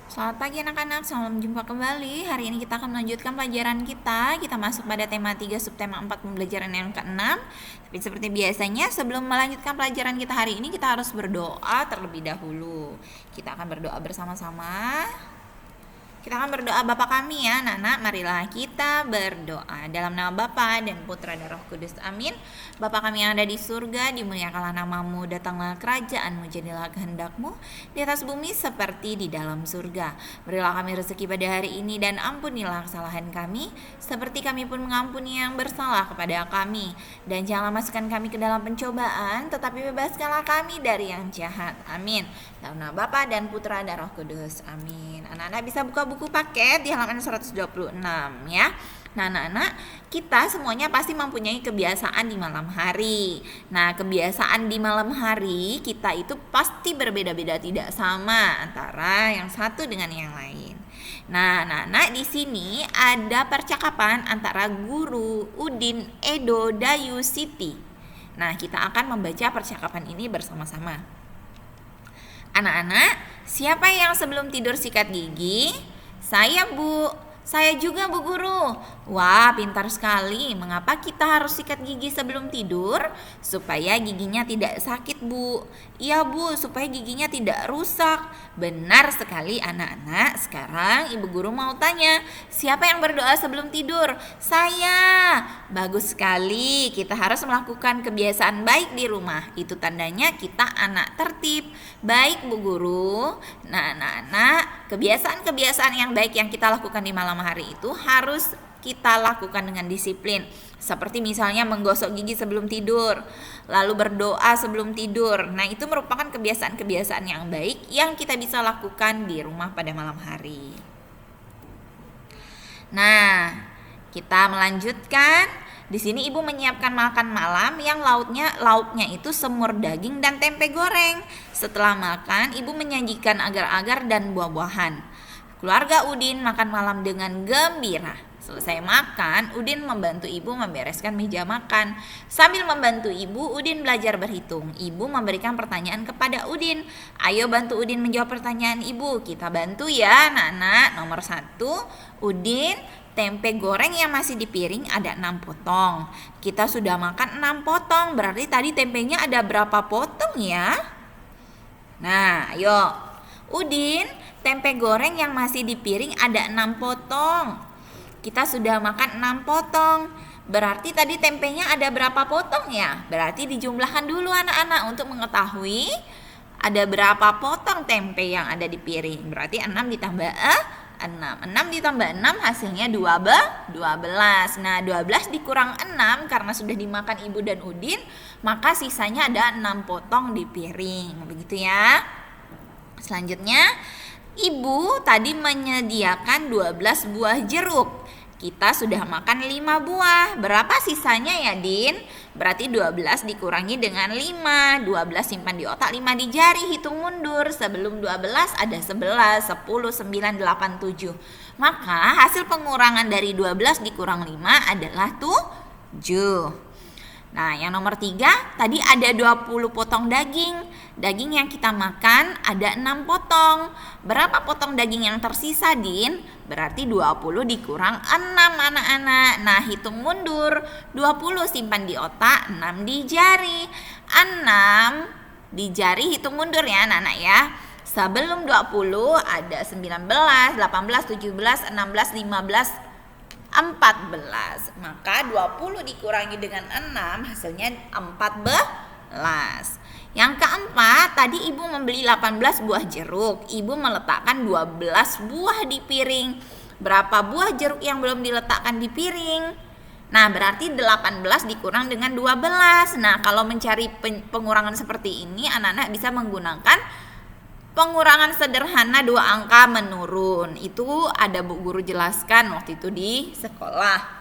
Selamat pagi anak-anak, selamat jumpa kembali. Hari ini kita akan melanjutkan pelajaran kita. Kita masuk pada tema 3 subtema 4 pembelajaran yang ke-6. Tapi seperti biasanya sebelum melanjutkan pelajaran kita hari ini, kita harus berdoa terlebih dahulu. Kita akan berdoa bersama-sama. Kita akan berdoa Bapa kami ya anak-anak, marilah kita berdoa. Dalam nama Bapa dan Putra dan Roh Kudus, amin. Bapa kami yang ada di surga, dimuliakanlah namamu, datanglah kerajaanmu, jadilah kehendakmu di atas bumi seperti di dalam surga. Berilah kami rezeki pada hari ini dan ampunilah kesalahan kami, seperti kami pun mengampuni yang bersalah kepada kami. Dan janganlah masukkan kami ke dalam pencobaan, tetapi bebaskanlah kami dari yang jahat, amin. Dalam nama Bapa dan Putra dan Roh Kudus, amin. Anak-anak bisa buka buku paket di halaman 126 ya. Nah anak-anak, kita semuanya pasti mempunyai kebiasaan di malam hari. Nah kebiasaan di malam hari kita itu pasti berbeda-beda, tidak sama antara yang satu dengan yang lain. Nah anak-anak, di sini ada percakapan antara guru Udin, Edo, Dayu, Siti. Nah kita akan membaca percakapan ini bersama-sama. Anak-anak, siapa yang sebelum tidur sikat gigi? Saya, Bu. Saya juga, Bu Guru. Wah, pintar sekali. Mengapa kita harus sikat gigi sebelum tidur? Supaya giginya tidak sakit, Bu. Iya, Bu, supaya giginya tidak rusak. Benar sekali, anak-anak. Sekarang Ibu Guru mau tanya, siapa yang berdoa sebelum tidur? Saya. Bagus sekali. Kita harus melakukan kebiasaan baik di rumah. Itu tandanya kita anak tertib. Baik, Bu Guru. Nah, anak-anak, kebiasaan-kebiasaan yang baik yang kita lakukan di malam hari itu harus kita lakukan dengan disiplin. Seperti misalnya menggosok gigi sebelum tidur, lalu berdoa sebelum tidur. Nah, itu merupakan kebiasaan-kebiasaan yang baik yang kita bisa lakukan di rumah pada malam hari. Nah, kita melanjutkan. Di sini Ibu menyiapkan makan malam yang lauknya itu semur daging dan tempe goreng. Setelah makan, Ibu menyajikan agar-agar dan buah-buahan. Keluarga Udin makan malam dengan gembira. Selesai makan, Udin membantu Ibu membereskan meja makan. Sambil membantu Ibu, Udin belajar berhitung. Ibu memberikan pertanyaan kepada Udin. Ayo bantu Udin menjawab pertanyaan Ibu. Kita bantu ya anak-anak. Nomor 1, Udin, tempe goreng yang masih di piring ada 6 potong. Kita sudah makan 6 potong. Berarti tadi tempenya ada berapa potong ya? Nah, ayo. Udin, tempe goreng yang masih di piring ada 6 potong. Kita sudah makan 6 potong. Berarti tadi tempenya ada berapa potong ya? Berarti dijumlahkan dulu anak-anak untuk mengetahui ada berapa potong tempe yang ada di piring. Berarti 6 ditambah 6. 6 ditambah 6 hasilnya 12. Nah 12 dikurang 6 karena sudah dimakan Ibu dan Udin, maka sisanya ada 6 potong di piring. Begitu ya. Selanjutnya, Ibu tadi menyediakan 12 buah jeruk. Kita sudah makan 5 buah. Berapa sisanya ya, Din? Berarti 12 dikurangi dengan 5. 12 simpan di otak, 5 di jari. Hitung mundur. Sebelum 12 ada 11, 10, 9, 8, 7. Maka hasil pengurangan dari 12 dikurang 5 adalah 7. Nah, yang nomor 3, tadi ada 20 potong daging. Daging yang kita makan ada 6 potong. Berapa potong daging yang tersisa, Din? Berarti 20 dikurang 6 anak-anak. Nah, hitung mundur. 20 simpan di otak, 6 di jari. 6 di jari, hitung mundur ya anak-anak ya. Sebelum 20 ada 19, 18, 17, 16, 15, 14. Maka 20 dikurangi dengan 6 hasilnya 14. Yang keempat, tadi Ibu membeli 18 buah jeruk. Ibu meletakkan 12 buah di piring. Berapa buah jeruk yang belum diletakkan di piring? Nah, berarti 18 dikurang dengan 12. Nah, kalau mencari pengurangan seperti ini, anak-anak bisa menggunakan pengurangan sederhana 2 angka menurun. Itu ada Bu Guru jelaskan waktu itu di sekolah.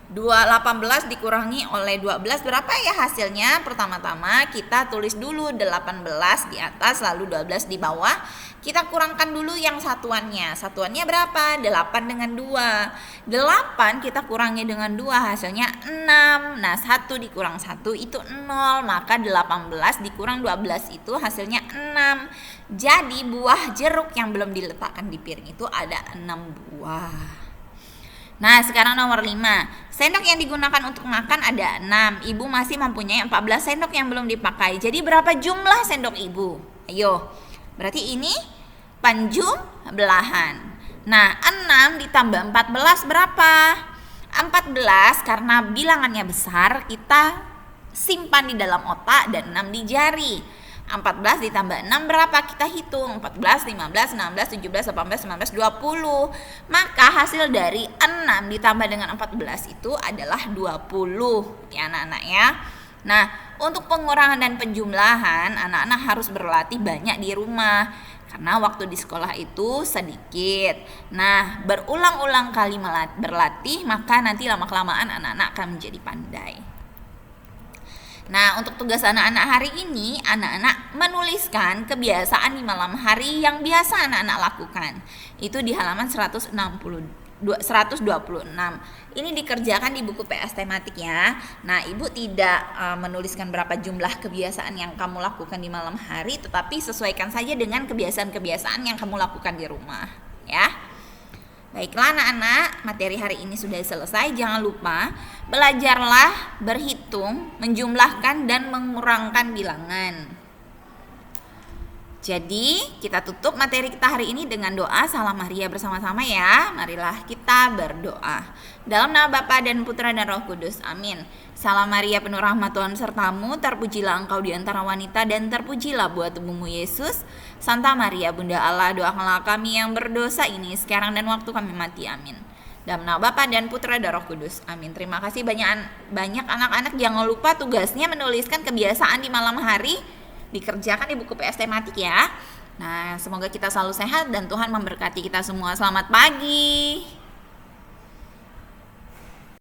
18 dikurangi oleh 12 berapa ya hasilnya? Pertama-tama kita tulis dulu 18 di atas lalu 12 di bawah. Kita kurangkan dulu yang satuannya. Satuannya berapa? 8 dengan 2. 8 kita kurangi dengan 2 hasilnya 6. Nah, 1 dikurang 1 itu 0. Maka 18 dikurang 12 itu hasilnya 6. Jadi buah jeruk yang belum diletakkan di piring itu ada 6 buah. Nah, sekarang nomor 5. Sendok yang digunakan untuk makan ada 6. Ibu masih mempunyai 14 sendok yang belum dipakai. Jadi berapa jumlah sendok ibu? Ayo. Berarti ini penjumlahan. Nah, 6 ditambah 14 berapa? 14 karena bilangannya besar, kita simpan di dalam otak dan 6 di jari. 14 ditambah 6 berapa? Kita hitung 14, 15, 16, 17, 18, 19, 20. Maka hasil dari 6 ditambah dengan 14 itu adalah 20 ya anak-anak ya. Nah, untuk pengurangan dan penjumlahan anak-anak harus berlatih banyak di rumah karena waktu di sekolah itu sedikit. Nah, berulang-ulang kali berlatih maka nanti lama-kelamaan anak-anak akan menjadi pandai. Nah, untuk tugas anak-anak hari ini, anak-anak menuliskan kebiasaan di malam hari yang biasa anak-anak lakukan. Itu di halaman 126. Ini dikerjakan di buku PS tematik ya. Nah, Ibu tidak menuliskan berapa jumlah kebiasaan yang kamu lakukan di malam hari, tetapi sesuaikan saja dengan kebiasaan-kebiasaan yang kamu lakukan di rumah, ya. Baiklah anak-anak, materi hari ini sudah selesai. Jangan lupa belajarlah berhitung, menjumlahkan dan mengurangkan bilangan. Jadi kita tutup materi kita hari ini dengan doa Salam Maria bersama-sama ya. Marilah kita berdoa. Dalam nama Bapa dan Putra dan Roh Kudus. Amin. Salam Maria penuh rahmat Tuhan sertamu, terpujilah engkau di antara wanita dan terpujilah buah tubuhmu Yesus. Santa Maria Bunda Allah, doakanlah kami yang berdosa ini sekarang dan waktu kami mati. Amin. Dalam nama Bapa dan Putra dan Roh Kudus. Amin. Terima kasih banyak anak-anak. Jangan lupa tugasnya menuliskan kebiasaan di malam hari. Dikerjakan di buku PS tematik ya. Nah, semoga kita selalu sehat dan Tuhan memberkati kita semua. Selamat pagi.